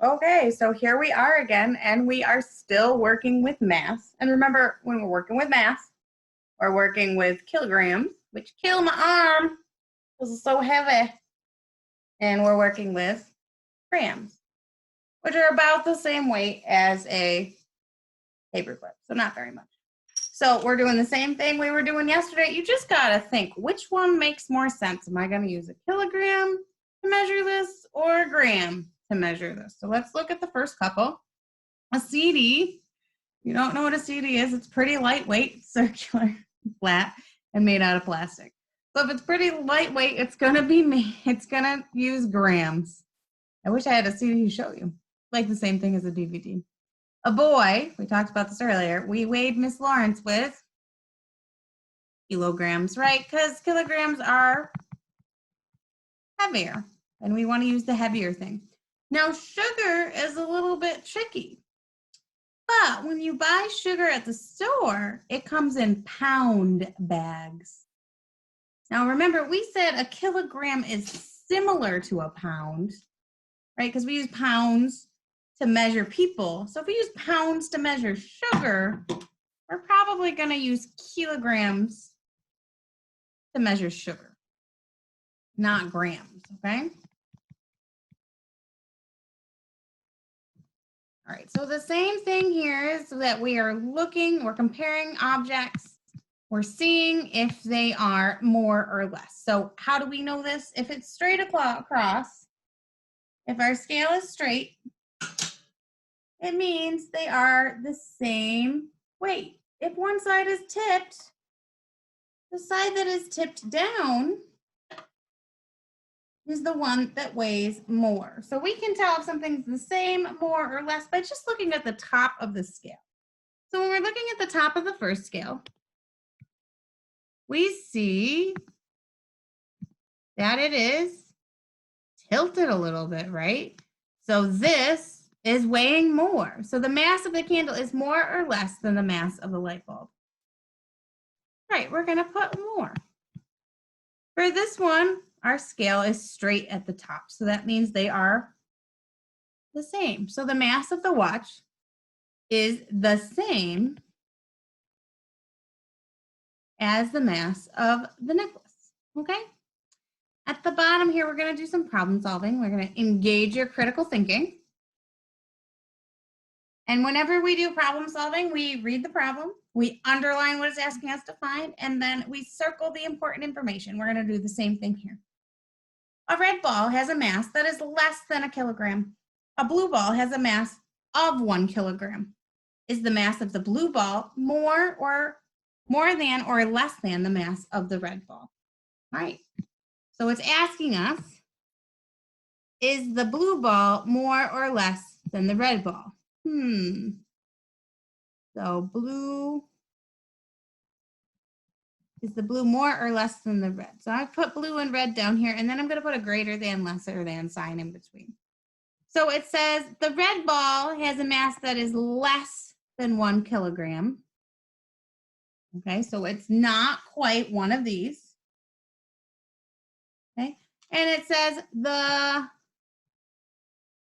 Okay, so here we are again, and we are still working with mass. And remember, when we're working with mass, we're working with kilograms, which kill my arm because it's so heavy. And we're working with grams, which are about the same weight as a paperclip, so not very much. So we're doing the same thing we were doing yesterday. You just gotta think, which one makes more sense? Am I gonna use a kilogram to measure this or a gram to measure this? So let's look at the first couple. A CD, you don't know what a CD is, it's pretty lightweight, circular, flat, and made out of plastic. So if it's pretty lightweight, it's gonna use grams. I wish I had a CD to show you. Like the same thing as a DVD. A boy, we talked about this earlier, we weighed Miss Lawrence with kilograms, right? Because kilograms are heavier, and we want to use the heavier thing. Now, sugar is a little bit tricky. But when you buy sugar at the store, it comes in pound bags. Now remember, we said a kilogram is similar to a pound, right? Because we use pounds to measure people. So if we use pounds to measure sugar, we're probably going to use kilograms to measure sugar, not grams, okay? All right, so the same thing here is that we're comparing objects. We're seeing if they are more or less. So how do we know this? If it's straight across, if our scale is straight, it means they are the same weight. If one side is tipped, the side that is tipped down is the one that weighs more. So we can tell if something's the same, more, or less by just looking at the top of the scale. So when we're looking at the top of the first scale, we see that it is tilted a little bit, right? So this is weighing more. So the mass of the candle is more or less than the mass of the light bulb. Right, we're going to put more. For this one, our scale is straight at the top. So that means they are the same. So the mass of the watch is the same as the mass of the necklace, okay? At the bottom here, we're going to do some problem solving. We're going to engage your critical thinking. And whenever we do problem solving, we read the problem, we underline what it's asking us to find, and then we circle the important information. We're going to do the same thing here. A red ball has a mass that is less than a kilogram. A blue ball has a mass of 1 kilogram. Is the mass of the blue ball more than or less than the mass of the red ball? All right. So it's asking us, is the blue ball more or less than the red ball? So is the blue more or less than the red? So I put blue and red down here, and then I'm going to put a greater than, lesser than sign in between. So it says the red ball has a mass that is less than 1 kilogram. Okay, so it's not quite one of these. Okay, and it says the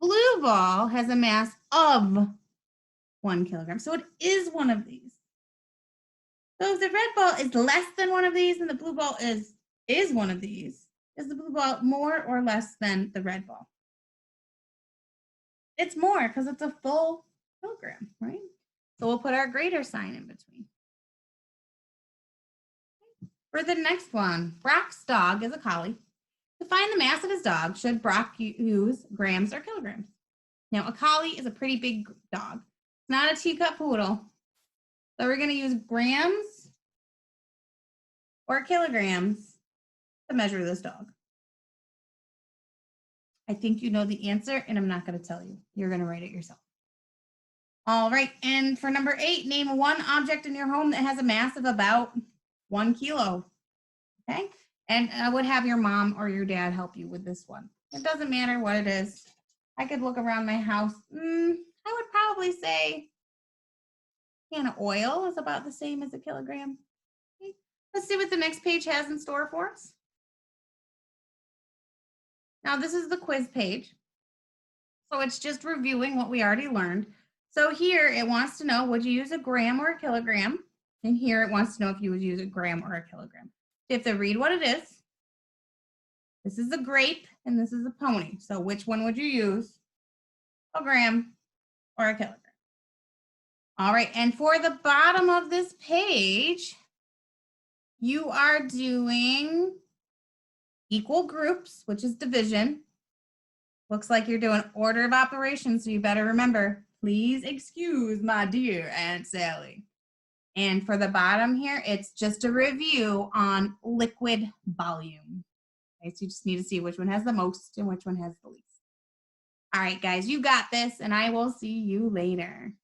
blue ball has a mass of 1 kilogram. So it is one of these. So if the red ball is less than one of these and the blue ball is one of these, is the blue ball more or less than the red ball? It's more because it's a full kilogram, right? So we'll put our greater sign in between. For the next one, Brock's dog is a collie. To find the mass of his dog, should Brock use grams or kilograms? Now, a collie is a pretty big dog. It's not a teacup poodle. So we're going to use grams or kilograms to measure this dog. I think you know the answer, and I'm not going to tell you. You're going to write it yourself. All right, and for number 8, name one object in your home that has a mass of about 1 kilo. Okay, and I would have your mom or your dad help you with this one. It doesn't matter what it is. I could look around my house. I would probably say a can of oil is about the same as a kilogram. Okay. Let's see what the next page has in store for us. Now, this is the quiz page. So it's just reviewing what we already learned. So here it wants to know, would you use a gram or a kilogram? And here it wants to know if you would use a gram or a kilogram. You have to read what it is. This is a grape and this is a pony. So which one would you use? A gram or a kilogram? All right, and for the bottom of this page, you are doing equal groups, which is division. Looks like you're doing order of operations, so you better remember, please excuse my dear Aunt Sally. And for the bottom here, it's just a review on liquid volume. Okay, so you just need to see which one has the most and which one has the least. All right, guys, you got this, and I will see you later.